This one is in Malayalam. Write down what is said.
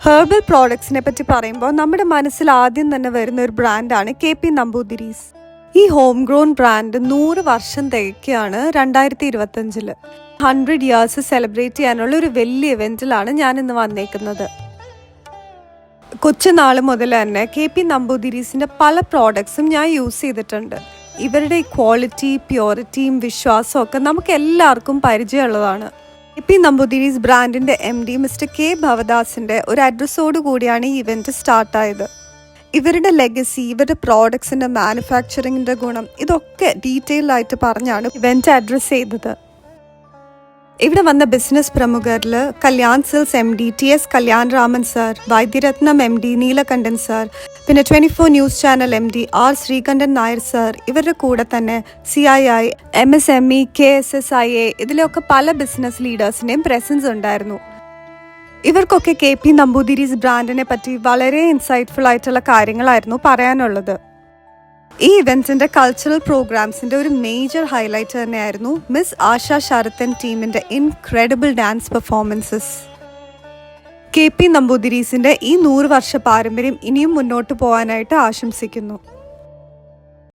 ഹെർബൽ പ്രോഡക്ട്സിനെ പറ്റി പറയുമ്പോൾ നമ്മുടെ മനസ്സിൽ ആദ്യം തന്നെ വരുന്ന ഒരു ബ്രാൻഡാണ് KP നമ്പൂതിരീസ്. ഈ ഹോം ഗ്രോൺ ബ്രാൻഡ് 100 വർഷം തികയ്ക്കുകയാണ് 2025. 100 ഇയേഴ്സ് സെലിബ്രേറ്റ് ചെയ്യാനുള്ള ഒരു വലിയ ഇവൻറ്റിലാണ് ഞാൻ ഇന്ന് വന്നേക്കുന്നത്. കൊച്ചുനാൾ മുതൽ തന്നെ KP നമ്പൂതിരീസിൻ്റെ പല പ്രോഡക്ട്സും ഞാൻ യൂസ് ചെയ്തിട്ടുണ്ട്. ഇവരുടെ ക്വാളിറ്റി, പ്യൂരിറ്റിയും വിശ്വാസവും ഒക്കെ നമുക്ക് എല്ലാവർക്കും പരിചയമുള്ളതാണ്. KP നമ്പൂതിരീസ് ബ്രാൻഡിൻ്റെ MD മിസ്റ്റർ K ഭവദാസിൻ്റെ ഒരു അഡ്രസ്സോട് കൂടിയാണ് ഈ ഇവൻറ്റ് സ്റ്റാർട്ടായത്. ഇവരുടെ ലെഗസി, ഇവരുടെ പ്രോഡക്ട്സിൻ്റെ മാനുഫാക്ചറിങ്ങിൻ്റെ ഗുണം ഇതൊക്കെ ഡീറ്റെയിൽ ആയിട്ട് പറഞ്ഞാണ് ഇവൻറ്റ് അഡ്രസ്സ് ചെയ്തത്. ഇവിടെ വന്ന ബിസിനസ് പ്രമുഖരിൽ Kalyan Silks MD TS Kalyan Raman sir, Vaidyaratnam MD Neelakantan sir, പിന്നെ 24 news channel MD R Sreekantan Nair sir, ഇവരുടെ കൂടെ തന്നെ CII, MSME, KSSIA ഇതിലൊക്കെ പല ബിസിനസ് ലീഡേഴ്സിൻ്റെയും പ്രസൻസ് ഉണ്ടായിരുന്നു. ഇവർക്കൊക്കെ KP നമ്പൂതിരീസ് ബ്രാൻഡിനെ പറ്റി വളരെ ഇൻസൈറ്റ്ഫുൾ ആയിട്ടുള്ള കാര്യങ്ങളായിരുന്നു പറയാനുള്ളത്. ഈ ഇവൻറ്റിൻ്റെ കൾച്ചറൽ പ്രോഗ്രാംസിൻ്റെ ഒരു മേജർ ഹൈലൈറ്റ് തന്നെയായിരുന്നു മിസ് ആശ ശരത്തൻ ടീമിൻ്റെ ഇൻക്രെഡിബിൾ ഡാൻസ് പെർഫോമൻസസ്. KP നമ്പൂതിരീസിൻ്റെ ഈ 100 വർഷ പാരമ്പര്യം ഇനിയും മുന്നോട്ട് പോകാനായിട്ട് ആശംസിക്കുന്നു.